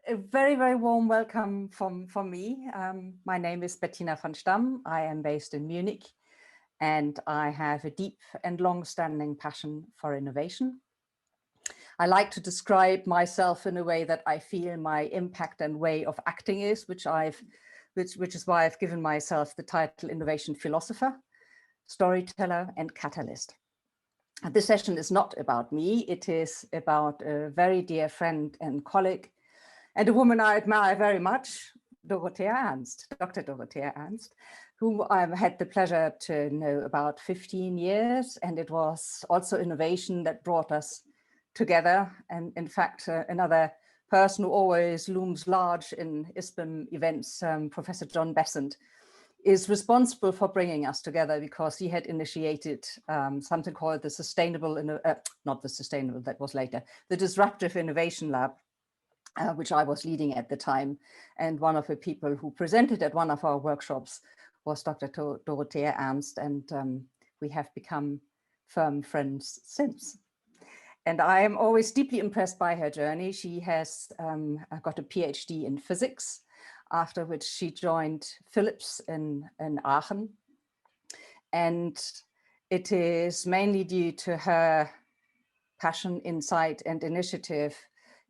a very, very warm welcome from me. My name is Bettina von Stamm. I am based in Munich, and I have a deep and long-standing passion for innovation. I like to describe myself in a way that I feel my impact and way of acting is, which is why I've given myself the title Innovation Philosopher, Storyteller, and Catalyst. This session is not about me. It is about a very dear friend and colleague, and a woman I admire very much, Dorothea Ernst, Dr. Dorothea Ernst, whom I've had the pleasure to know about 15 years. And it was also innovation that brought us together. And in fact, another person who always looms large in ISPIM events, Professor John Besant, is responsible for bringing us together because he had initiated something called the the Disruptive Innovation Lab, which I was leading at the time. And one of the people who presented at one of our workshops was Dr. Dorothea Ernst, and we have become firm friends since. And I am always deeply impressed by her journey. She has got a PhD in physics, after which she joined Philips in Aachen. And it is mainly due to her passion, insight, and initiative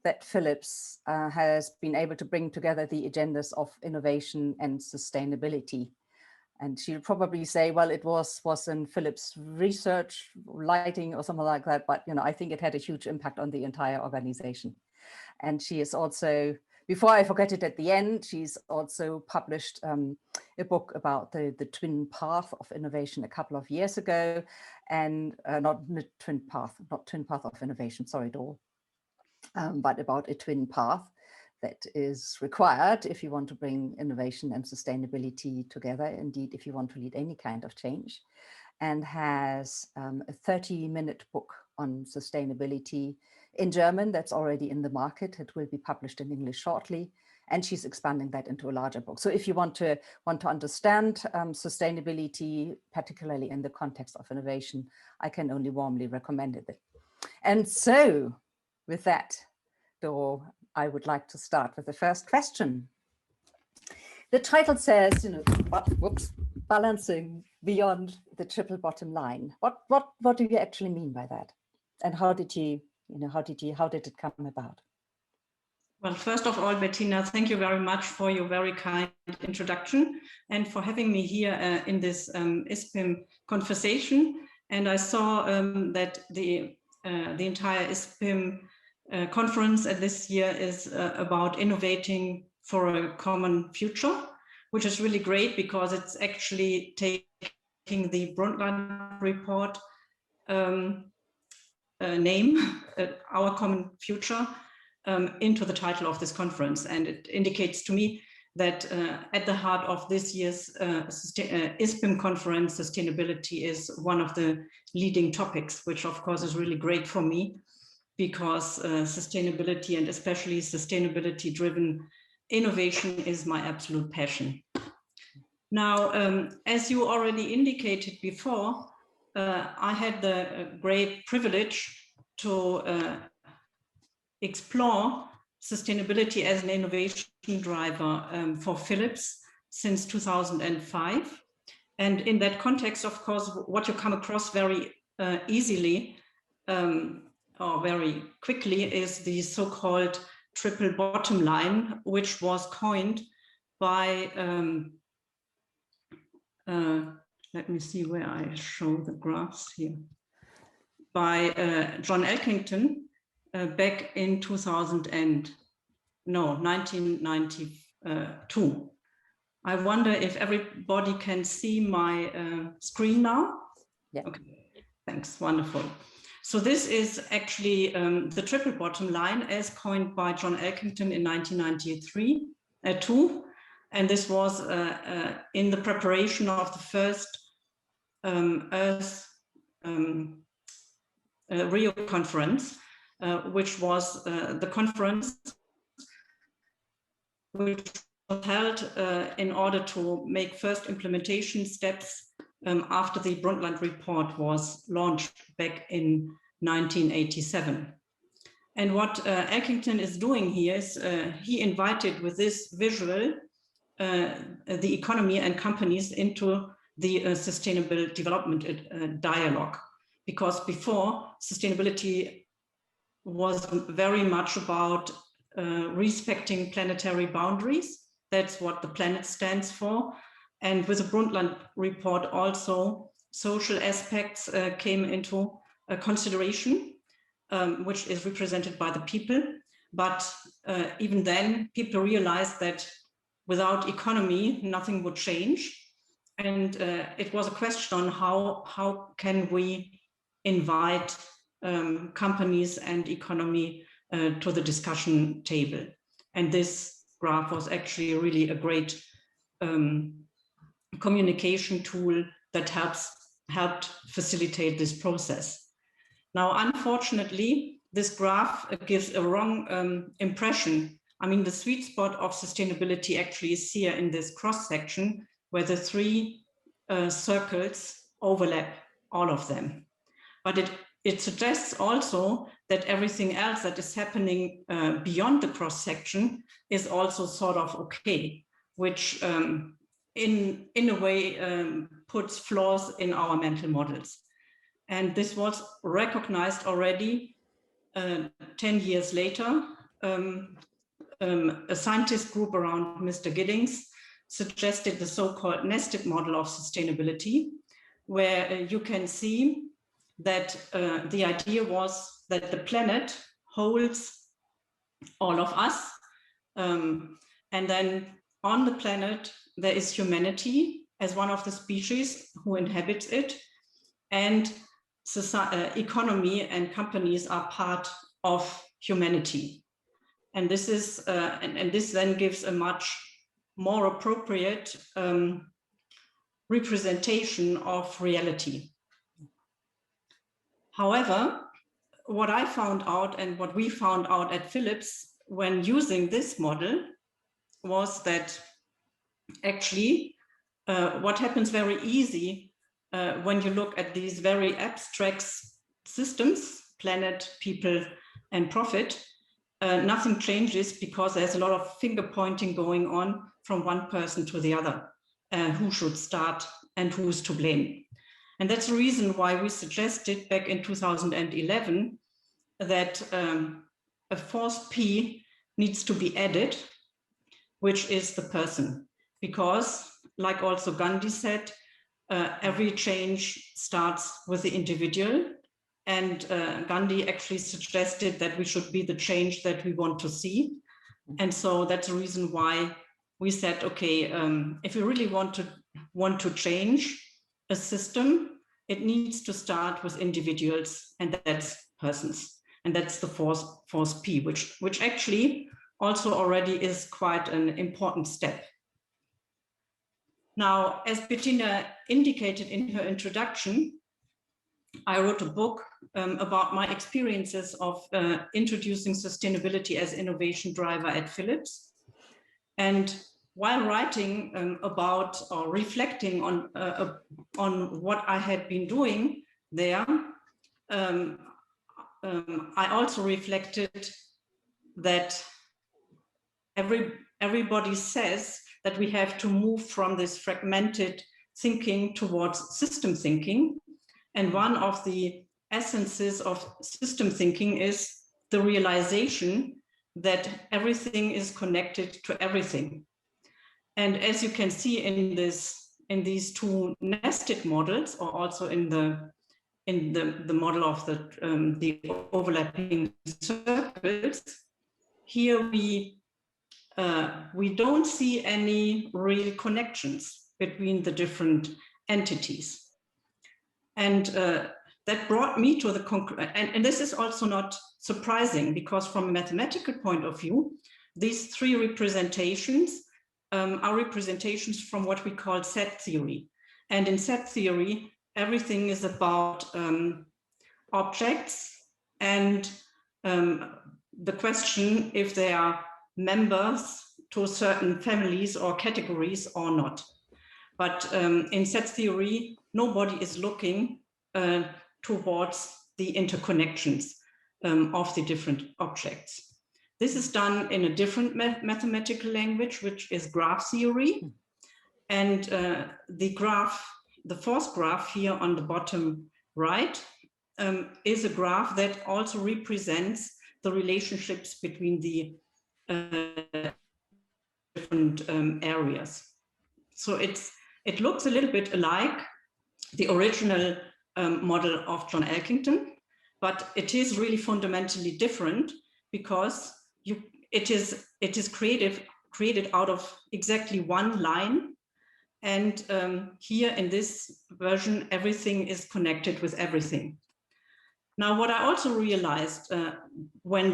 that Philips has been able to bring together the agendas of innovation and sustainability. And she'll probably say, well, it was in Philips research, lighting, or something like that. But I think it had a huge impact on the entire organization. And she is also, before I forget it at the end, she's also published a book about the twin path of innovation a couple of years ago, and not twin path of innovation, sorry, Dor, but about a twin path that is required if you want to bring innovation and sustainability together, indeed, if you want to lead any kind of change, and has a 30-minute book on sustainability in German that's already in the market. It will be published in English shortly, and she's expanding that into a larger book. So if you want to understand sustainability, particularly in the context of innovation, I can only warmly recommend it. And so with that, Doro, I would like to start with the first question. The title says, balancing beyond the triple bottom line. What do you actually mean by that? And how did it come about? Well, first of all, Bettina, thank you very much for your very kind introduction and for having me here in this ISPIM conversation. And I saw that the entire ISPIM conference this year is about innovating for a common future, which is really great because it's actually taking the Brundtland report name, Our Common Future, into the title of this conference. And it indicates to me that at the heart of this year's ISPIM conference, sustainability is one of the leading topics, which of course is really great for me, because sustainability, and especially sustainability-driven innovation, is my absolute passion. Now, as you already indicated before, I had the great privilege to explore sustainability as an innovation driver for Philips since 2005. And in that context, of course, what you come across very easily or very quickly is the so-called triple bottom line, which was coined by, let me see where I show the graphs here, by John Elkington back in 1992. I wonder if everybody can see my screen now? Yeah. Okay, thanks, wonderful. So this is actually the triple bottom line as coined by John Elkington in 1993, and this was in the preparation of the first Earth Rio conference, which was the conference which was held in order to make first implementation steps after the Brundtland report was launched back in 1987. And what Elkington is doing here is he invited with this visual the economy and companies into the sustainable development dialogue, because before sustainability was very much about respecting planetary boundaries. That's what the planet stands for. And with the Brundtland report also, social aspects came into consideration, which is represented by the people. But even then, people realized that without economy, nothing would change. And it was a question on how can we invite companies and economy to the discussion table. And this graph was actually really a great communication tool that helped facilitate this process. Now, unfortunately, this graph gives a wrong impression. I mean, the sweet spot of sustainability actually is here in this cross section, where the three circles overlap all of them. But it suggests also that everything else that is happening beyond the cross section is also sort of okay, which in a way puts flaws in our mental models. And this was recognized already 10 years later. A scientist group around Mr. Giddings suggested the so-called nested model of sustainability, where you can see that the idea was that the planet holds all of us. And then on the planet, there is humanity as one of the species who inhabits it. And economy and companies are part of humanity. And this is, and this then gives a much more appropriate representation of reality. However, what I found out and what we found out at Philips when using this model was that actually what happens very easy when you look at these very abstract systems, planet, people, and profit, nothing changes because there's a lot of finger pointing going on from one person to the other, who should start and who's to blame. And that's the reason why we suggested back in 2011 that a fourth P needs to be added, which is the person. Because, like also Gandhi said, every change starts with the individual. And Gandhi actually suggested that we should be the change that we want to see. And so that's the reason why we said, okay, if we really want to change a system, it needs to start with individuals, and that's persons. And that's the fourth P, which actually also already is quite an important step. Now, as Bettina indicated in her introduction, I wrote a book about my experiences of introducing sustainability as innovation driver at Philips. And while writing about or reflecting on what I had been doing there, I also reflected that everybody says that we have to move from this fragmented thinking towards system thinking. And one of the essences of system thinking is the realization that everything is connected to everything. And as you can see in these two nested models, or also in the model of the overlapping circles, here we don't see any real connections between the different entities. And that brought me to the conclusion, and this is also not surprising, because from a mathematical point of view, these three representations are representations from what we call set theory. And in set theory, everything is about objects and the question if they are members to certain families or categories or not. But in set theory, nobody is looking towards the interconnections. of the different objects. This is done in a different mathematical language, which is graph theory. And the fourth graph here on the bottom right, is a graph that also represents the relationships between the different areas. So it looks a little bit alike the original model of John Elkington, but it is really fundamentally different because it is created out of exactly one line. And here in this version, everything is connected with everything. Now, what I also realized when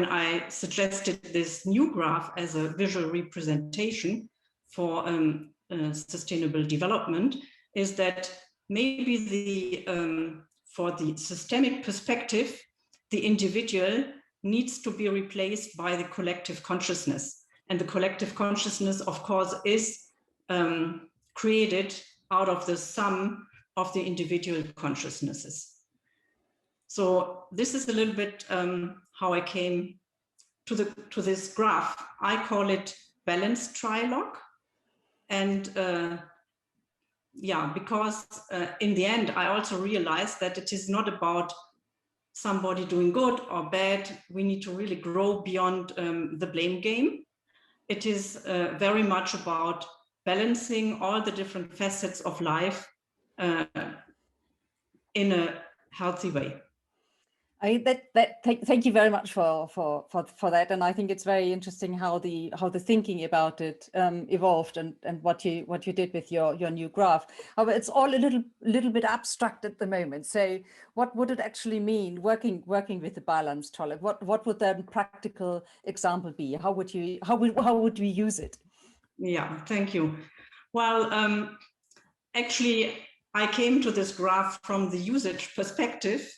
I suggested this new graph as a visual representation for sustainable development is that maybe for the systemic perspective, the individual needs to be replaced by the collective consciousness. And the collective consciousness, of course, is created out of the sum of the individual consciousnesses. So this is a little bit how I came to this graph. I call it balanced trilogue. And yeah, because in the end, I also realized that it is not about somebody doing good or bad. We need to really grow beyond the blame game. It is very much about balancing all the different facets of life in a healthy way. Thank you very much for that, and I think it's very interesting how the thinking about it evolved and what you did with your new graph. However, it's all a little bit abstract at the moment. So, what would it actually mean working with the balanced trilogue? What would that practical example be? How would we use it? Yeah, thank you. Well, actually, I came to this graph from the usage perspective.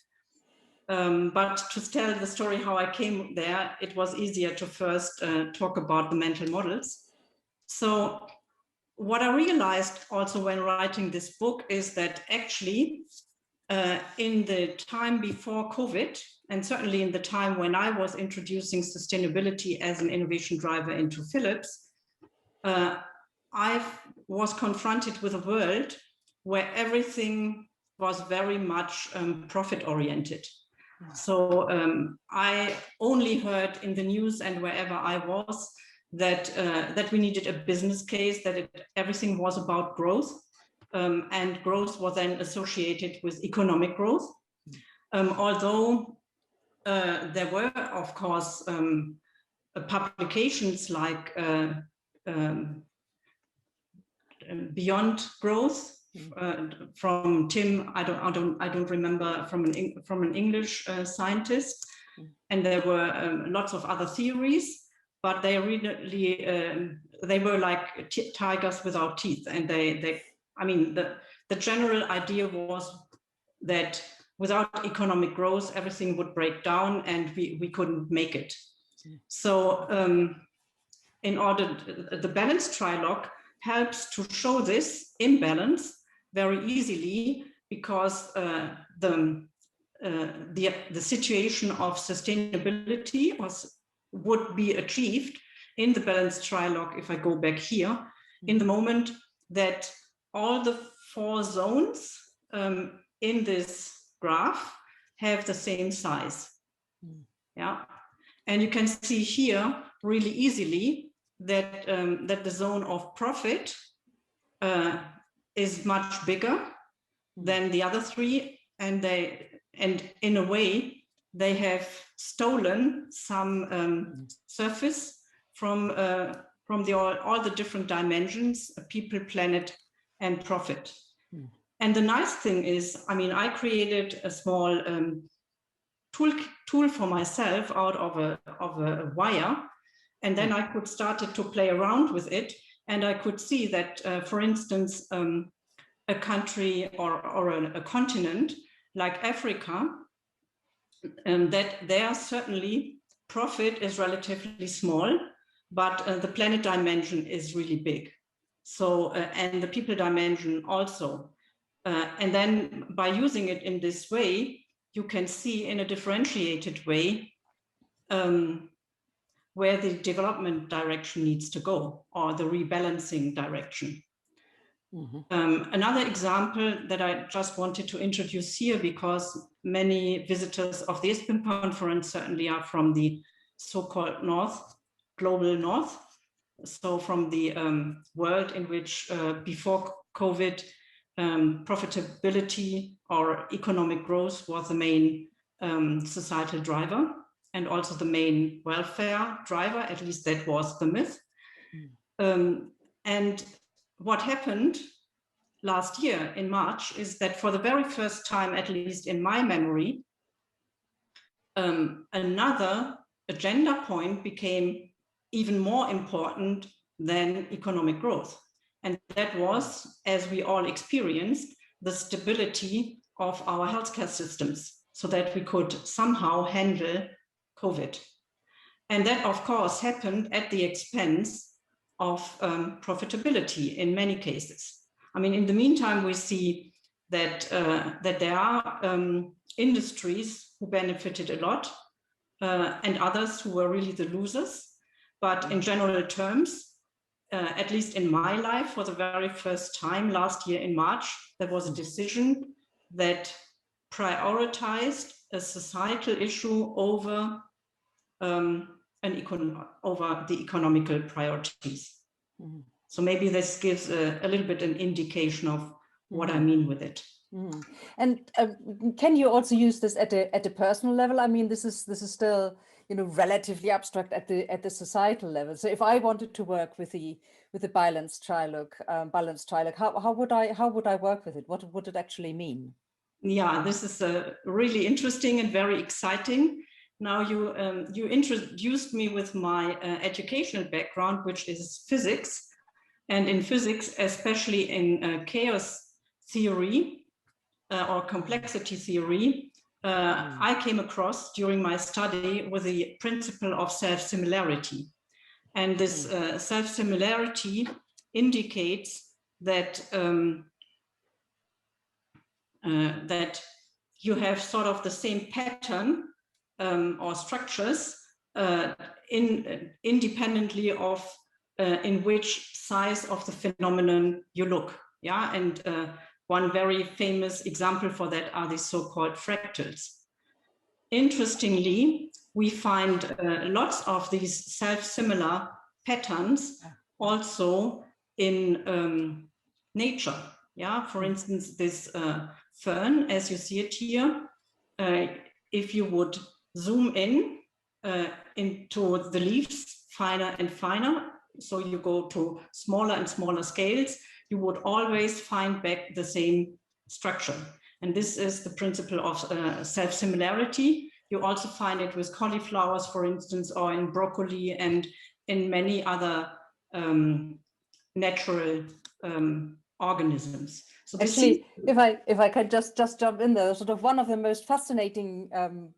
But to tell the story how I came there, it was easier to first talk about the mental models. So what I realized also when writing this book is that actually in the time before COVID, and certainly in the time when I was introducing sustainability as an innovation driver into Philips, I was confronted with a world where everything was very much profit-oriented. So I only heard in the news and wherever I was that we needed a business case, that everything was about growth, and growth was then associated with economic growth. Although there were, of course, publications like Beyond Growth. From Tim, I don't remember, from an English scientist, and there were lots of other theories, but they really they were like tigers without teeth, and I mean the general idea was that without economic growth everything would break down and we couldn't make it. So in order, the balanced trilogue helps to show this imbalance very easily, because the situation of sustainability would be achieved in the balanced trilogue, if I go back here, in the moment that all the 4 zones in this graph have the same size. Yeah, and you can see here really easily that that the zone of profit is much bigger than the other 3, and in a way they have stolen some surface from all the different dimensions: people, planet, and profit. And the nice thing is, I mean, I created a small tool for myself out of a wire, and then I could start to play around with it. And I could see that, for instance, a country or a continent like Africa, that there certainly profit is relatively small, but the planet dimension is really big. So, and the people dimension also. And then by using it in this way, you can see in a differentiated way where the development direction needs to go, or the rebalancing direction. Another example that I just wanted to introduce here, because many visitors of the ISPIM conference certainly are from the so-called North, global North, so from the world in which before COVID, profitability or economic growth was the main societal driver, and also the main welfare driver, at least that was the myth. And what happened last year in March is that for the very first time, at least in my memory, another agenda point became even more important than economic growth. And that was, as we all experienced, the stability of our healthcare systems so that we could somehow handle COVID. And that, of course, happened at the expense of profitability in many cases. I mean, in the meantime, we see that, that there are industries who benefited a lot and others who were really the losers. But in general terms, at least in my life, for the very first time last year in March, there was a decision that prioritized a societal issue over over the economical priorities. So maybe this gives a little bit an indication of what I mean with it. And can you also use this at a personal level? I mean, this is still, you know, relatively abstract at the societal level. So if I wanted to work with the balanced trilogue, how would I work with it? What would it actually mean? Yeah, this is really interesting and very exciting. Now you introduced me with my educational background, which is physics, and in physics, especially in chaos theory or complexity theory, I came across during my study with the principle of self-similarity. And this self-similarity indicates that that you have sort of the same pattern or structures independently of in which size of the phenomenon you look. Yeah, and one very famous example for that are the so-called fractals. Interestingly, we find lots of these self-similar patterns also in nature. Yeah, for instance, this fern, as you see it here, if you would zoom in into the leaves finer and finer, so you go to smaller and smaller scales, you would always find back the same structure. And this is the principle of self-similarity. You also find it with cauliflowers, for instance, or in broccoli and in many other natural organisms. So actually, if I could just jump in there, sort of one of the most fascinating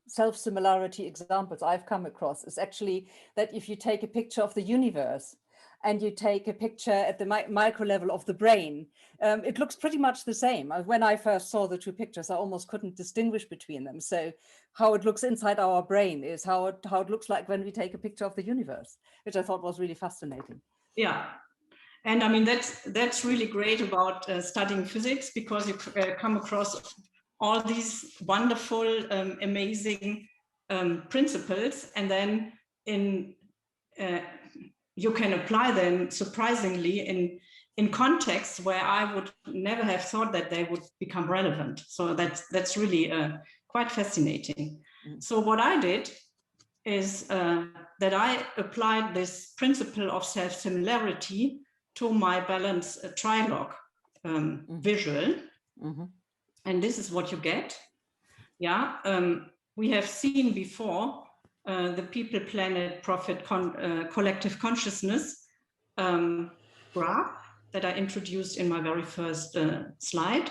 self-similarity examples I've come across is actually that if you take a picture of the universe and you take a picture at the micro level of the brain, it looks pretty much the same. When I first saw the two pictures, I almost couldn't distinguish between them. So how it looks inside our brain is how it looks like when we take a picture of the universe, which I thought was really fascinating. Yeah. And I mean, that's really great about studying physics, because you come across all these wonderful, amazing principles, and then you can apply them surprisingly in contexts where I would never have thought that they would become relevant. So that's really quite fascinating. So what I did is that I applied this principle of self-similarity to my balance trilogue visual. And this is what you get. Yeah, we have seen before the people, planet, profit, collective consciousness graph that I introduced in my very first slide.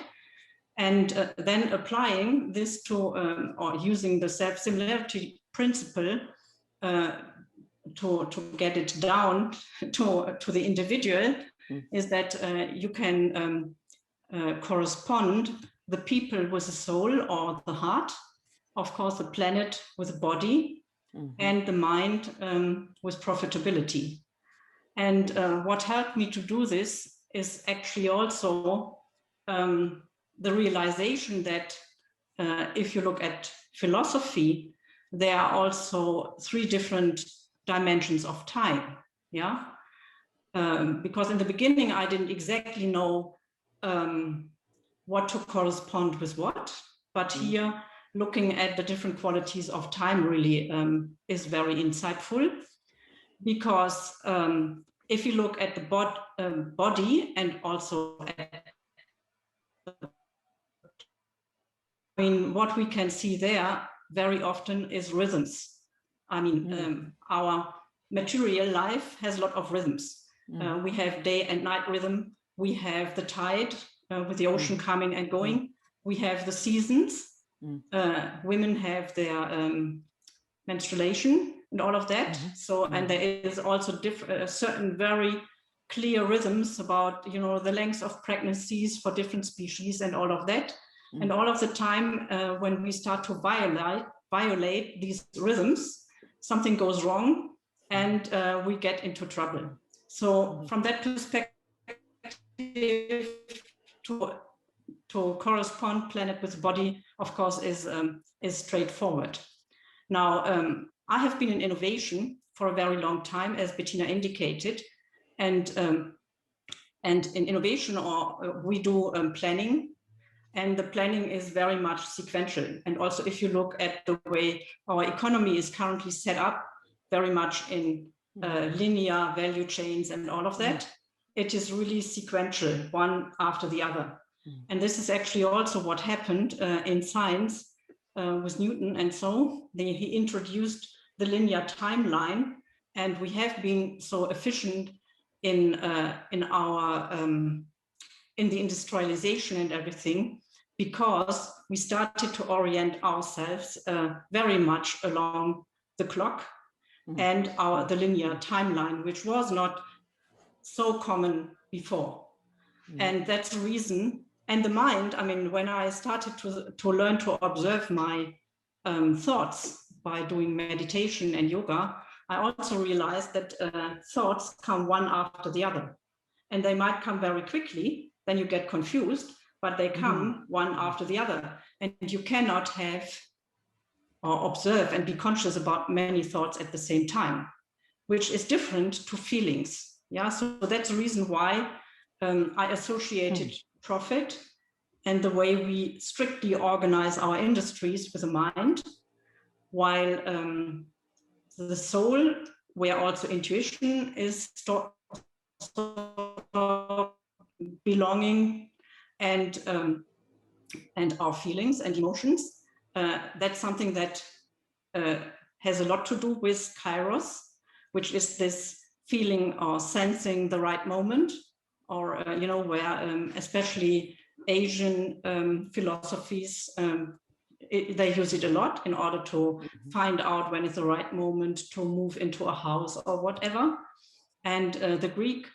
And then applying this to, or using the self-similarity principle to get it down to the individual, is that you can correspond the people with the soul or the heart of course, the planet with a body, and the mind with profitability. And what helped me to do this is actually also the realization that if you look at philosophy, there are also 3 different dimensions of time. Yeah, because in the beginning I didn't exactly know what to correspond with what, but here looking at the different qualities of time really is very insightful, because if you look at the body and also at, I mean, what we can see there very often is rhythms. I mean, our material life has a lot of rhythms. We have day and night rhythm. We have the tide with the ocean coming and going. We have the seasons. Women have their menstruation and all of that. So, and there is also certain very clear rhythms about, you know, the length of pregnancies for different species and all of that. And all of the time when we start to violate these rhythms, something goes wrong and we get into trouble. So from that perspective, to correspond planet with body, of course, is straightforward. Now, I have been in innovation for a very long time, as Bettina indicated, and in innovation, we do planning, and the planning is very much sequential. And also, if you look at the way our economy is currently set up, very much in linear value chains and all of that, it is really sequential, one after the other. And this is actually also what happened in science with Newton. And so he introduced the linear timeline, and we have been so efficient in the industrialization and everything, because we started to orient ourselves very much along the clock and the linear timeline, which was not so common before. And that's the reason. And the mind, I mean, when I started to learn to observe my thoughts by doing meditation and yoga, I also realized that thoughts come one after the other. And they might come very quickly, then you get confused, but they come one after the other. And you cannot have or observe and be conscious about many thoughts at the same time, which is different to feelings. Yeah, so that's the reason why I associated profit and the way we strictly organize our industries with the mind, while the soul, where also intuition is belonging, and our feelings and emotions, that's something that has a lot to do with kairos, which is this feeling or sensing the right moment, or you know, where especially Asian philosophies, they use it a lot in order to find out when is the right moment to move into a house or whatever. And the Greek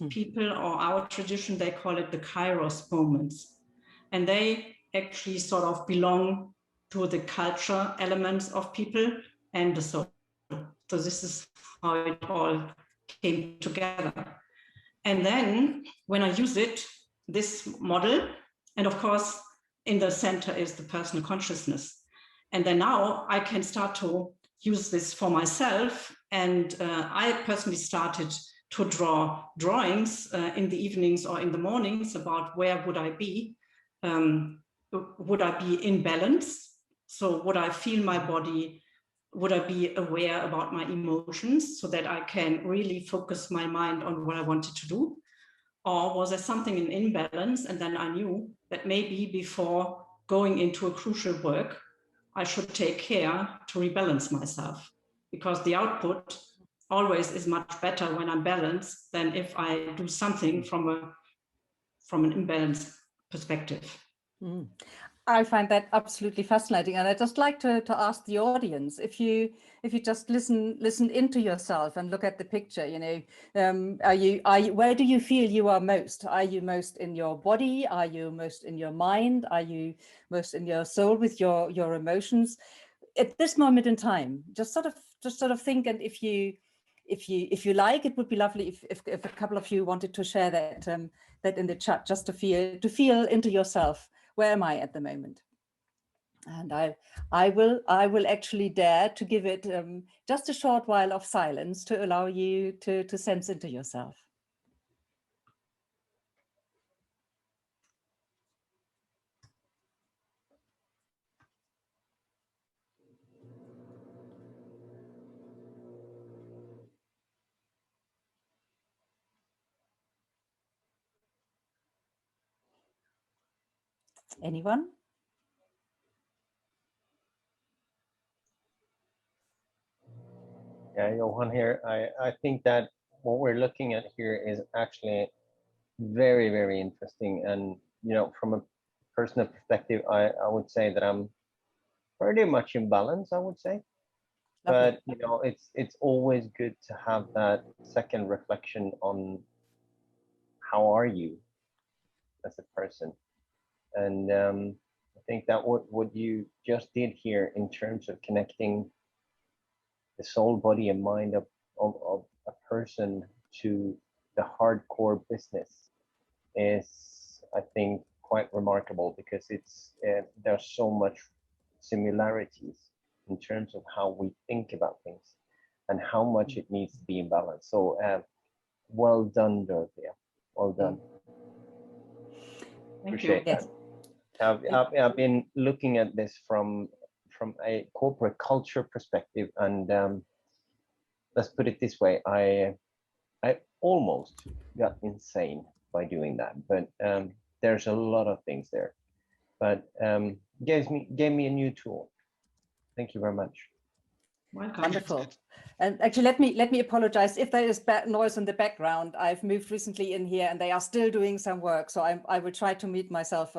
people, or our tradition, they call it the kairos moments. And they actually sort of belong to the culture elements of people and the soul. So this is how it all came together. And then when I use it, this model, and of course, in the center is the personal consciousness. And then now I can start to use this for myself. And I personally started to draw drawings in the evenings or in the mornings about where would I be. Would I be in balance? So would I feel my body? Would I be aware about my emotions so that I can really focus my mind on what I wanted to do? Or was there something in imbalance? And then I knew that maybe before going into a crucial work, I should take care to rebalance myself, because the output always is much better when I'm balanced than if I do something from an imbalanced perspective. I find that absolutely fascinating, and I'd just like to ask the audience, if you just listen into yourself and look at the picture, you know, are you where do you feel you are most? Are you most in your body? Are you most in your mind? Are you most in your soul with your emotions? At this moment in time, just sort of think, and if you like, it would be lovely if a couple of you wanted to share that that in the chat, just to feel into yourself. Where am I at the moment? And I will actually dare to give it just a short while of silence to allow you to sense into yourself. Anyone? Yeah, Johan here. I think that what we're looking at here is actually very, very interesting. And, you know, from a personal perspective, I would say that I'm pretty much in balance, I would say. Lovely. But, you know, it's always good to have that second reflection on how are you as a person. And I think that what you just did here in terms of connecting the soul, body, and mind of a person to the hardcore business is, I think, quite remarkable, because it's there's so much similarities in terms of how we think about things and how much it needs to be in balance. So well done, Dorothea. Well done. Appreciate that. I've been looking at this from a corporate culture perspective, and let's put it this way, I almost got insane by doing that, but there's a lot of things there, but gave me a new tool. Thank you very much. Welcome. Wonderful. And actually, let me apologize if there is bad noise in the background. I've moved recently in here, and they are still doing some work. So I will try to mute myself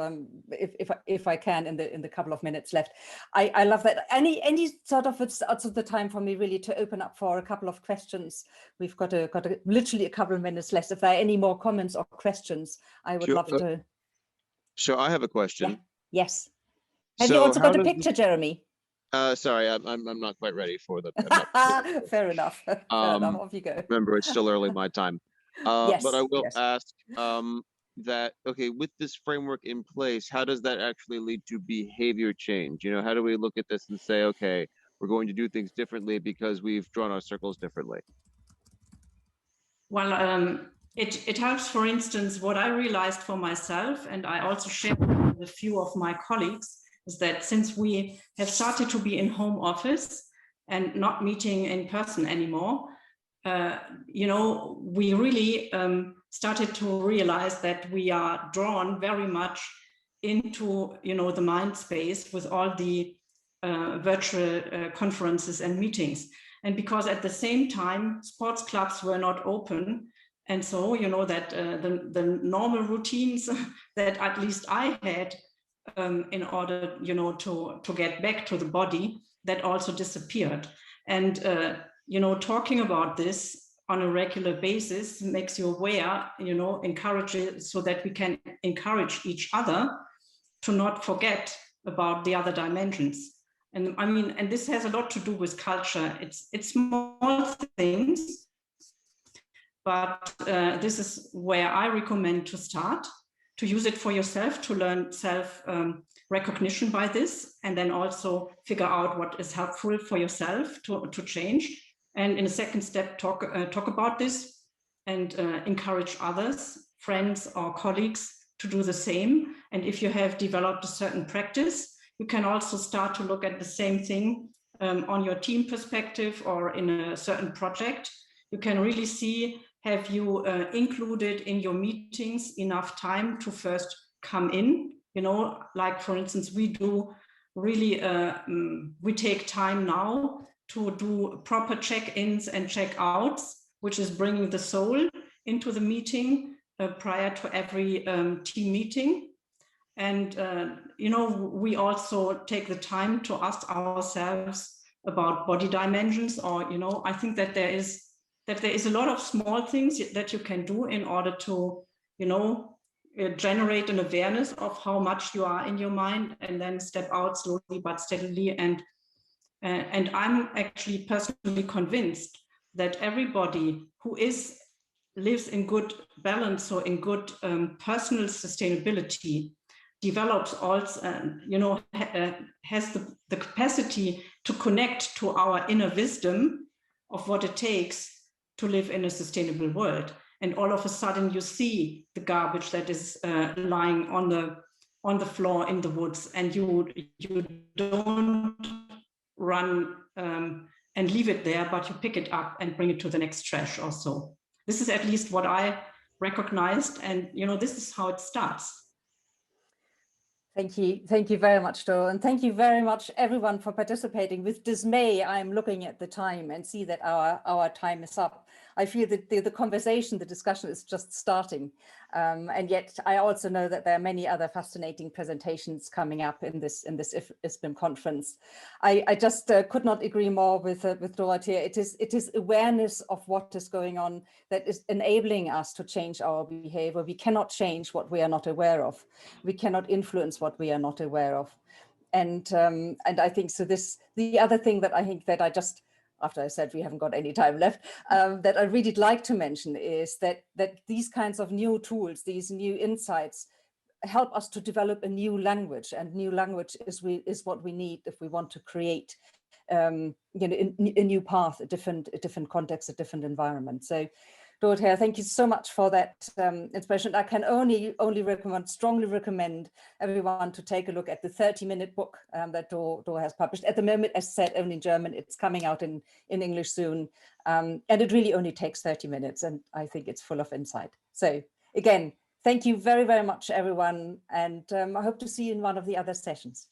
if I can in the couple of minutes left. I love that. Any sort of, it's also the time for me really to open up for a couple of questions. We've got literally a couple of minutes left. If there are any more comments or questions, I would love to. So I have a question. Yeah. Yes. Have you also got a picture, Jeremy? Sorry, I'm not quite ready for the. Fair enough. Fair enough. Off you go. Remember, it's still early my time. Yes, but I will yes. ask that, okay, with this framework in place, how does that actually lead to behavior change? You know, how do we look at this and say, okay, we're going to do things differently because we've drawn our circles differently? Well, it helps, for instance, what I realized for myself, and I also shared with a few of my colleagues, is that since we have started to be in home office and not meeting in person anymore, you know, we really started to realize that we are drawn very much into, you know, the mind space with all the virtual conferences and meetings. And because at the same time, sports clubs were not open. And so, you know, that the normal routines that at least I had in order, you know, to get back to the body, that also disappeared. And, you know, talking about this on a regular basis makes you aware, you know, encourages, so that we can encourage each other to not forget about the other dimensions. And I mean, and this has a lot to do with culture. It's small things, but this is where I recommend to start, to use it for yourself, to learn self recognition by this, and then also figure out what is helpful for yourself to change. And in a second step, talk about this and encourage others, friends or colleagues, to do the same. And if you have developed a certain practice, you can also start to look at the same thing on your team perspective or in a certain project. You can really see, have you included in your meetings enough time to first come in? You know, like for instance, we do really, we take time now to do proper check-ins and check-outs, which is bringing the soul into the meeting prior to every team meeting. And, we also take the time to ask ourselves about body dimensions, or, I think that there is a lot of small things that you can do in order to, generate an awareness of how much you are in your mind, and then step out slowly but steadily. And I'm actually personally convinced that everybody who lives in good balance, or in good personal sustainability, develops also, has the capacity to connect to our inner wisdom of what it takes to live in a sustainable world. And all of a sudden you see the garbage that is lying on the floor in the woods, and you don't run and leave it there, but you pick it up and bring it to the next trash or so. This is at least what I recognized, and this is how it starts. Thank you very much, Doro, and thank you very much everyone for participating. With dismay, I'm looking at the time and see that our time is up. I feel that the conversation, the discussion is just starting. And yet I also know that there are many other fascinating presentations coming up in this ISPIM conference. I just could not agree more with Dorothea. It is awareness of what is going on that is enabling us to change our behavior. We cannot change what we are not aware of. We cannot influence what we are not aware of. And I think so. The other thing that I think that I just, after I said we haven't got any time left, that I really like to mention is that these kinds of new tools, these new insights, help us to develop a new language, and new language is what we need if we want to create, a new path, a different context, a different environment. So, Dorothea, thank you so much for that inspiration. I can only strongly recommend everyone to take a look at the 30-minute book that Doro has published. At the moment, as said, only in German. It's coming out in English soon. And it really only takes 30 minutes. And I think it's full of insight. So again, thank you very, very much, everyone. And I hope to see you in one of the other sessions.